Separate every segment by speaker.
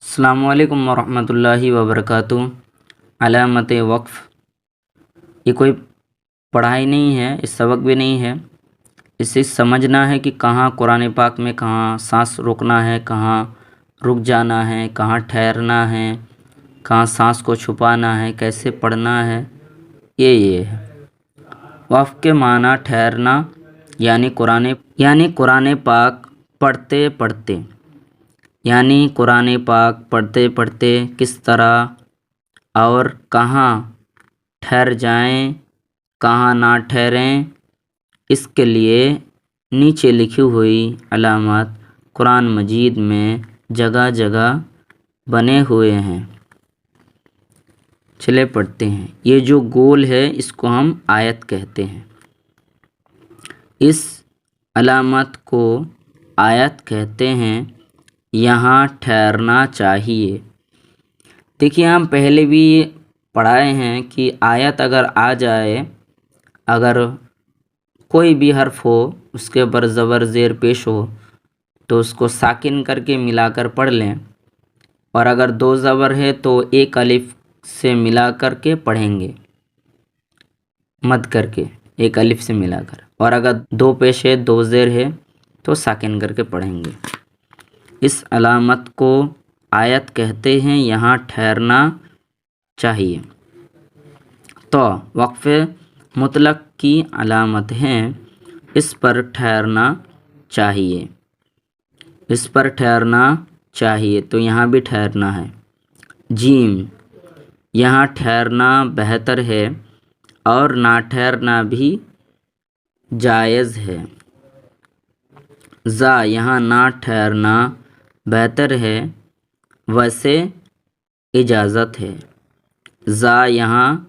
Speaker 1: अस्सलामुअलैकुम वरहमतुल्लाहि वबरकातुहू। अलामत वक़्फ़ ये कोई पढ़ाई नहीं है, इस सबक भी नहीं है। इसे समझना है कि कहाँ कुरान पाक में कहाँ सांस रोकना है, कहाँ रुक जाना है, कहाँ ठहरना है, कहाँ सांस को छुपाना है, कैसे पढ़ना है। ये है वक़्फ़ के माना ठहरना, यानी कुरान पाक पढ़ते पढ़ते, यानी कुरान पाक पढ़ते पढ़ते किस तरह और कहाँ ठहर जाएं, कहाँ ना ठहरें, इसके लिए नीचे लिखी हुई अलामत कुरान मजीद में जगह जगह बने हुए हैं। चले पढ़ते हैं। ये जो गोल है इसको हम आयत कहते हैं। इस अलामत को आयत कहते हैं। यहाँ ठहरना चाहिए। देखिए, हम पहले भी पढ़ाए हैं कि आयत अगर आ जाए, अगर कोई भी हर्फ हो उसके ऊपर ज़बर ज़ेर पेश हो तो उसको साकिन करके मिलाकर पढ़ लें, और अगर दो ज़बर है तो एक अलिफ से मिला करके पढ़ेंगे, मद करके एक अलिफ से मिलाकर, और अगर दो पेश है दो ज़ेर है तो साकिन करके पढ़ेंगे। इस अलामत को आयत कहते हैं। यहाँ ठहरना चाहिए। तो वक़्फ़े मुतलक की अलामत हैं, इस पर ठहरना चाहिए, इस पर ठहरना चाहिए। तो यहाँ भी ठहरना है। जीम, यहाँ ठहरना बेहतर है और ना ठहरना भी जायज़ है। ज़ा, यहाँ ना ठहरना बेहतर है, वैसे इजाज़त है। ज़ा, यहाँ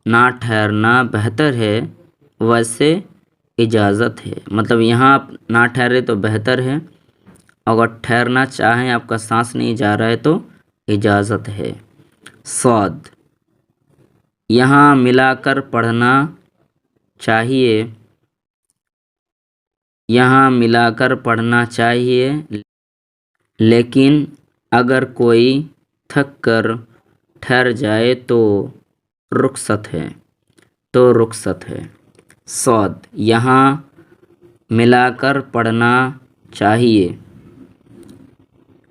Speaker 1: ना ठहरना बेहतर है, वैसे इजाज़त है। मतलब यहाँ आप ना ठहरे तो बेहतर है, अगर ठहरना चाहें, आपका सांस नहीं जा रहा है तो इजाज़त है। सौद, यहाँ मिलाकर पढ़ना चाहिए, यहाँ मिलाकर पढ़ना चाहिए, लेकिन अगर कोई थक कर ठहर जाए तो रुखसत है, तो रुखसत है। सौद, यहाँ मिलाकर पढ़ना चाहिए।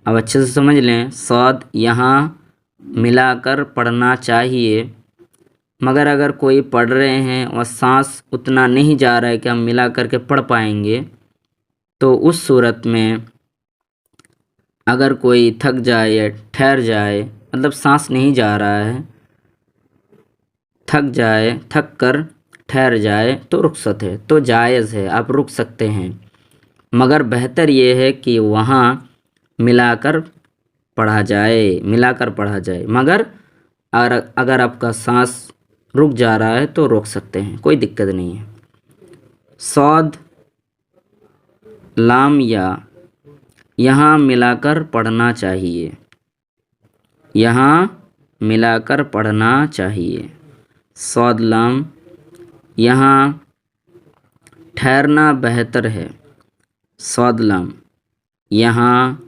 Speaker 1: अब अच्छे से समझ लें। सौद, यहाँ मिलाकर पढ़ना चाहिए, मगर अगर कोई पढ़ रहे हैं और सांस उतना नहीं जा रहा है कि हम मिला करके पढ़ पाएंगे, तो उस सूरत में अगर कोई थक जाए या ठहर जाए, मतलब सांस नहीं जा रहा है, थक जाए, थक कर ठहर जाए तो रुखसत है, तो जायज़ है, आप रुक सकते हैं। मगर बेहतर ये है कि वहाँ मिलाकर पढ़ा जाए, मिलाकर पढ़ा जाए। मगर अगर आपका सांस रुक जा रहा है तो रोक सकते हैं, कोई दिक्कत नहीं है। सौद लाम या, यहाँ मिलाकर पढ़ना चाहिए, यहाँ मिलाकर पढ़ना चाहिए। सौद लाम, यहाँ ठहरना बेहतर है। सौद लाम, यहाँ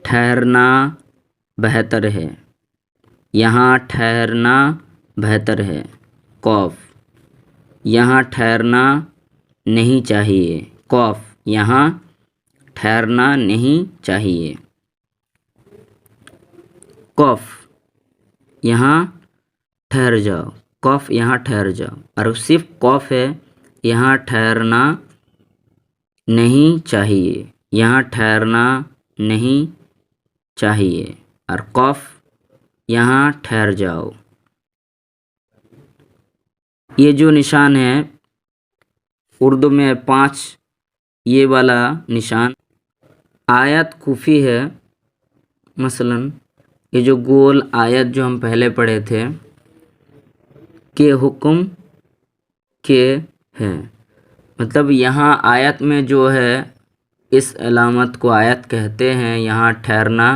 Speaker 1: ठहरना बेहतर है, यहाँ ठहरना बेहतर है। कौफ, यहाँ ठहरना नहीं चाहिए। कौफ, यहाँ ठहरना नहीं चाहिए। कौफ, यहाँ ठहर जाओ। कौफ, यहाँ ठहर जाओ। और सिर्फ कौफ है, यहाँ ठहरना नहीं चाहिए, यहाँ ठहरना नहीं चाहिए। और कौफ, यहाँ ठहर जाओ। ये जो निशान है उर्दू में 5, ये वाला निशान आयत कुफी है। मसलन ये जो गोल आयत जो हम पहले पढ़े थे के हुक्म के हैं, मतलब यहाँ आयत में जो है इस अलामत को आयत कहते हैं। यहाँ ठहरना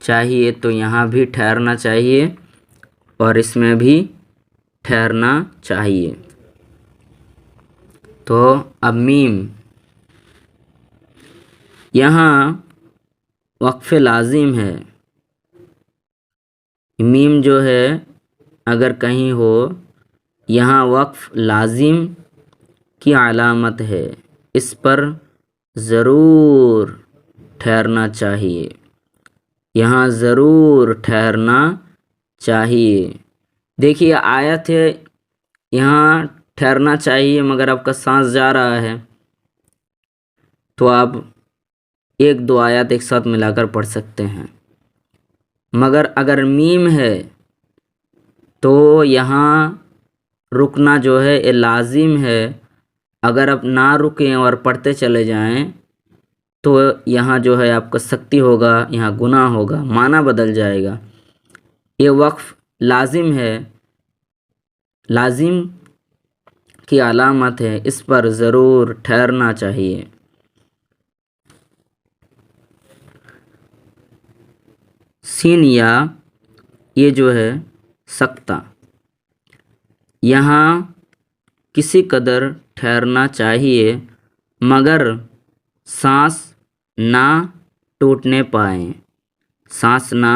Speaker 1: चाहिए, तो यहाँ भी ठहरना चाहिए और इसमें भी ठहरना चाहिए। तो अब मीम, यहाँ وقف لازم ہے، میم جو ہے اگر کہیں ہو یہاں وقف لازم کی علامت ہے، اس پر ضرور ٹھہرنا چاہیے، یہاں ضرور ٹھہرنا چاہیے۔ دیکھیے آیت ہے، یہاں ٹھہرنا چاہیے مگر آپ کا سانس جا رہا ہے، تو آپ ایک دو آیات ایک ساتھ ملا کر پڑھ سکتے ہیں، مگر اگر میم ہے تو یہاں رکنا جو ہے یہ لازم ہے، اگر آپ نہ رکیں اور پڑھتے چلے جائیں تو یہاں جو ہے آپ کا سختی ہوگا، یہاں گناہ ہوگا، معنی بدل جائے گا۔ یہ وقف لازم ہے، لازم کی علامت ہے، اس پر ضرور ٹھہرنا چاہیے۔ سین یا یہ جو ہے سکتہ، یہاں کسی قدر ٹھہرنا چاہیے مگر سانس نہ ٹوٹنے پائیں، سانس نہ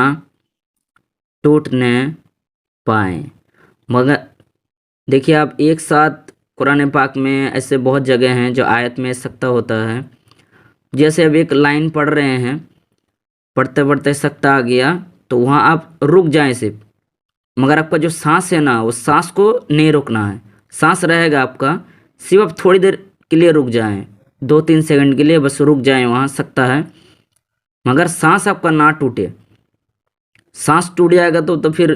Speaker 1: ٹوٹنے پائیں۔ مگر دیکھیے آپ ایک ساتھ قرآن پاک میں ایسے بہت جگہ ہیں جو آیت میں سکتہ ہوتا ہے، جیسے اب ایک لائن پڑھ رہے ہیں، پڑھتے پڑھتے سکتہ آ گیا تو وہاں آپ رک جائیں صرف، مگر آپ کا جو سانس ہے نا وہ سانس کو نہیں روکنا ہے، سانس رہے گا آپ کا، صرف آپ تھوڑی دیر کے لیے رک جائیں، 2-3 سیکنڈ کے لیے بس رک جائیں، وہاں سکتہ ہے، مگر سانس آپ کا نہ ٹوٹے۔ سانس ٹوٹ جائے گا تو پھر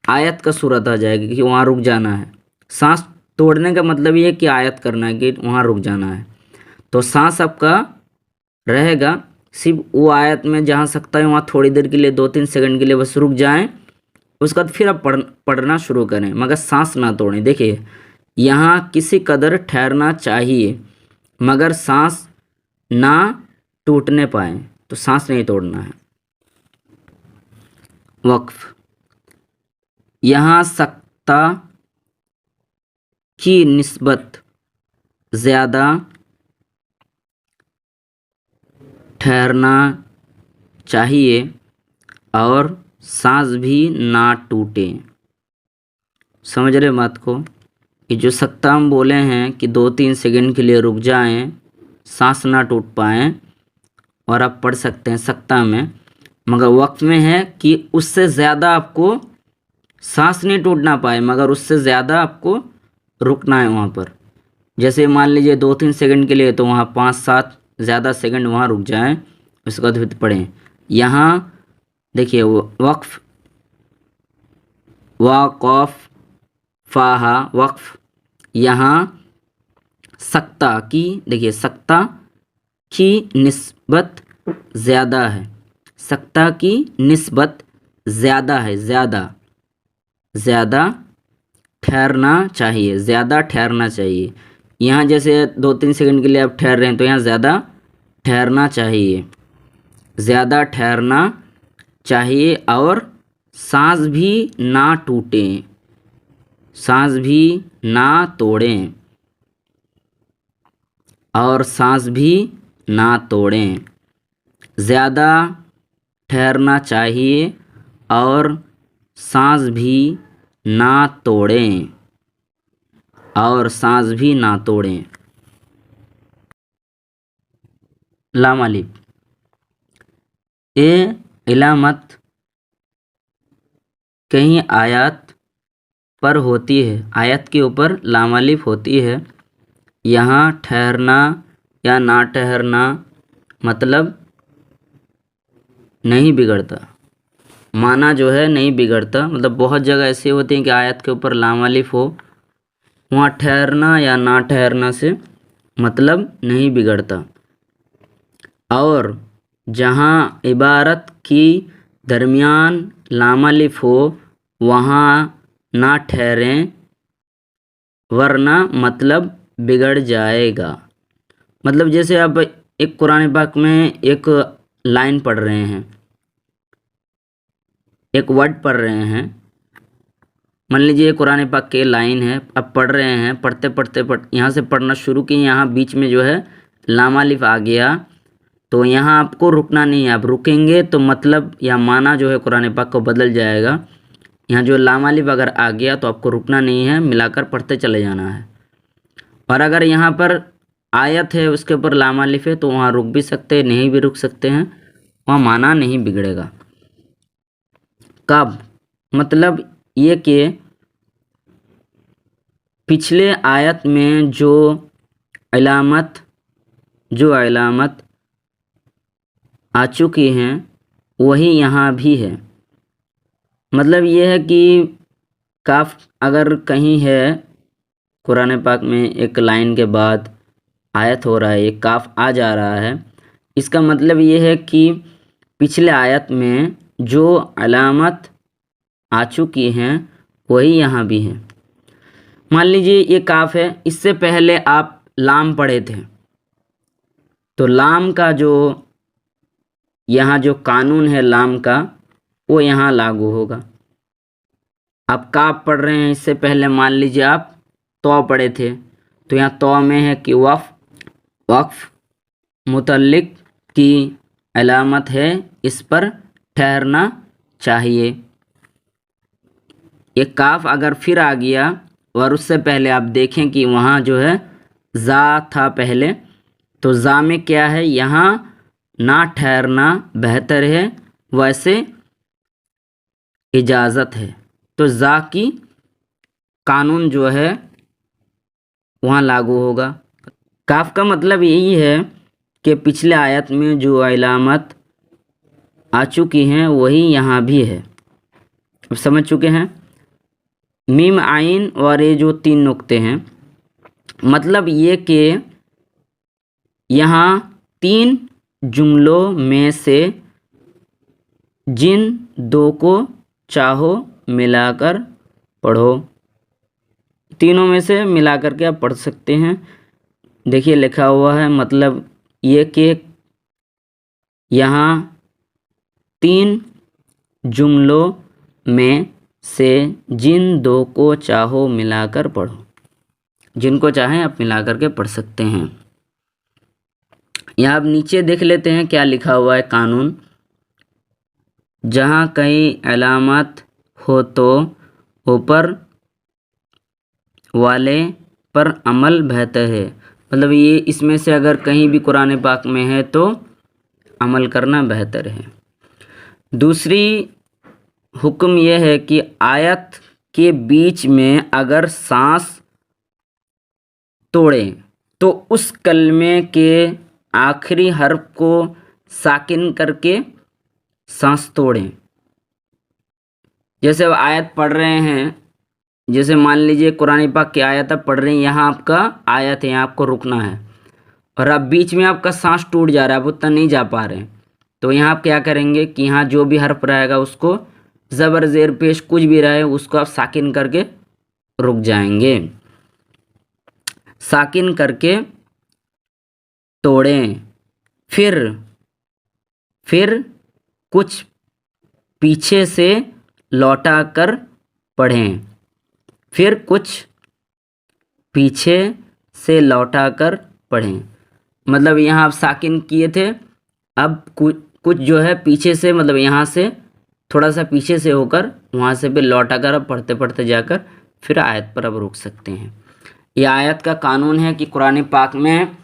Speaker 1: آیت کا صورت آ جائے گی کہ وہاں رک جانا ہے۔ سانس توڑنے کا مطلب یہ ہے کہ آیت کرنا ہے کہ وہاں رک جانا ہے، تو سانس آپ کا رہے گا، صرف وہ آیت میں جہاں سکتہ ہے وہاں تھوڑی دیر کے لیے 2-3 سیکنڈ کے لیے بس رک جائیں، اس کے بعد پھر آپ پڑھنا شروع کریں، مگر سانس نہ توڑیں۔ دیکھیے یہاں کسی قدر ٹھہرنا چاہیے مگر سانس نہ ٹوٹنے پائیں، تو سانس نہیں توڑنا ہے۔ وقف، یہاں سکتہ کی نسبت زیادہ ٹھہرنا چاہیے اور سانس بھی نہ ٹوٹے۔ سمجھ رہے بات کو؟ کہ جو سکتہ ہم بولے ہیں کہ 2-3 سیکنڈ کے لیے رک جائیں، سانس نہ ٹوٹ پائیں، اور آپ پڑھ سکتے ہیں سکتہ میں، مگر وقف میں ہے کہ اس سے زیادہ آپ کو سانس نہیں ٹوٹنا پائے مگر اس سے زیادہ آپ کو رکنا ہے وہاں پر۔ جیسے مان لیجئے 2-3 سیکنڈ کے لیے تو وہاں 5-7 زیادہ سیکنڈ وہاں رک جائیں، اس کے بعد پھر پڑھیں۔ یہاں دیکھیے وقف، وقف فاہا وقف، یہاں سکتہ کی، دیکھیے سکتہ کی نسبت زیادہ ہے، سکتہ کی نسبت زیادہ ہے، زیادہ زیادہ ٹھہرنا چاہیے، زیادہ ٹھہرنا چاہیے۔ یہاں جیسے 2-3 سیکنڈ کے لیے آپ ٹھہر رہے ہیں تو یہاں زیادہ ٹھہرنا چاہیے، زیادہ ٹھہرنا چاہیے اور سانس بھی نہ ٹوٹیں، سانس بھی نہ توڑیں، اور سانس بھی نہ توڑیں، زیادہ ٹھہرنا چاہیے اور سانس بھی نہ توڑیں، اور سانس بھی نہ توڑیں۔ لام الف، یہ علامت کہیں آیات پر ہوتی ہے، آیت کے اوپر لام الف ہوتی ہے، یہاں ٹھہرنا یا نہ ٹھہرنا مطلب نہیں بگڑتا، معنی جو ہے نہیں بگڑتا، مطلب بہت جگہ ایسی ہوتی ہیں کہ آیت کے اوپر لام الف ہو، وہاں ٹھہرنا یا نہ ٹھہرنا سے مطلب نہیں بگڑتا، اور جہاں عبارت کی درمیان لام الف ہو وہاں نہ ٹھہریں ورنہ مطلب بگڑ جائے گا۔ مطلب جیسے آپ ایک قرآن پاک میں ایک لائن پڑھ رہے ہیں، ایک ورڈ پڑھ رہے ہیں، مان لیجیے قرآن پاک کے لائن ہے، اب پڑھ رہے ہیں، پڑھتے یہاں سے پڑھنا شروع کی، یہاں بیچ میں جو ہے لام الف آ گیا، तो यहाँ आपको रुकना नहीं है। आप रुकेंगे तो मतलब या माना जो है कुरान पाक को बदल जाएगा। यहाँ जो लाम अलिफ अगर आ गया तो आपको रुकना नहीं है, मिलाकर पढ़ते चले जाना है। और अगर यहाँ पर आयत है उसके ऊपर लाम अलिफ है तो वहाँ रुक भी सकते हैं, नहीं भी रुक सकते हैं, वहाँ माना नहीं बिगड़ेगा। कब मतलब ये कि पिछले आयत में जो अलामत आ चुकी हैं वही यहाँ भी है। मतलब ये है कि काफ अगर कहीं है कुरान पाक में एक लाइन के बाद आयत हो रहा है, एक काफ आ जा रहा है, इसका मतलब ये है कि पिछले आयत में जो अलामत आ चुकी हैं वही यहाँ भी है। मान लीजिए ये काफ है, इससे पहले आप लाम पढ़े थे तो लाम का जो यहाँ जो कानून है लाम का वो यहाँ लागू होगा। आप काफ पढ़ रहे हैं, इससे पहले मान लीजिए आप तो पढ़े थे तो यहाँ तो में है कि वक्फ मुतल्लिक की अलामत है, इस पर ठहरना चाहिए। ये काफ अगर फिर आ गया और उससे पहले आप देखें कि वहाँ जो है ज़ा था पहले, तो ज़ा में क्या है, यहाँ ना ठहरना बेहतर है, वैसे इजाज़त है। तो ज़ा की कानून जो है वहाँ लागू होगा। काफ का मतलब यही है कि पिछले आयत में जो अलामत आ चुकी हैं वही यहाँ भी है। अब समझ चुके हैं। मीम आइन और ये जो 3 नुक्ते हैं, मतलब ये कि यहाँ 3 जुमलों में से जिन 2 को चाहो मिलाकर पढ़ो। तीनों में से मिलाकर के आप पढ़ सकते हैं। देखिए लिखा हुआ है, मतलब ये कि यहाँ 3 जुमलों में से जिन 2 को चाहो मिलाकर पढ़ो। जिनको चाहें आप मिलाकर के पढ़ सकते हैं। यहाँ आप नीचे देख लेते हैं क्या लिखा हुआ है कानून। जहाँ कई अलामत हो तो ऊपर वाले पर अमल बेहतर है। मतलब ये इसमें से अगर कहीं भी कुरान पाक में है तो अमल करना बेहतर है। दूसरी हुक्म यह है कि आयत के बीच में अगर सांस तोड़ें तो उस कलमे के आखिरी हर्फ को साकिन करके सांस तोड़ें। जैसे अब आयत पढ़ रहे हैं, जैसे मान लीजिए कुरान पाक की आयत आप पढ़ रहे हैं, यहाँ आपका आयत है, यहाँ आपको रुकना है और अब बीच में आपका सांस टूट जा रहा है, आप उतना नहीं जा पा रहे हैं, तो यहाँ आप क्या करेंगे कि यहाँ जो भी हर्फ रहेगा उसको ज़बर ज़ेर पेश कुछ भी रहे उसको आप साकिन करके रुक जाएंगे। साकिन करके तोड़ें, फिर कुछ पीछे से लौटा कर पढ़ें। फिर कुछ पीछे से लौटा कर पढ़ें। मतलब यहाँ आप साकिन किए थे, अब कुछ जो है पीछे से, मतलब यहाँ से थोड़ा सा पीछे से होकर वहाँ से भी लौटा कर अब पढ़ते पढ़ते जाकर फिर आयत पर अब रुक सकते हैं। यह आयत का कानून है कि कुरान पाक में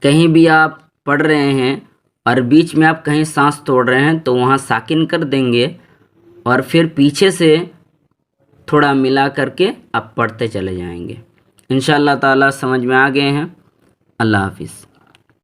Speaker 1: कहीं भी आप पढ़ रहे हैं और बीच में आप कहीं सांस तोड़ रहे हैं तो वहाँ साकिन कर देंगे और फिर पीछे से थोड़ा मिला करके आप पढ़ते चले जाएंगे। इंशाअल्लाह ताला समझ में आ गए हैं। अल्लाह हाफिज़।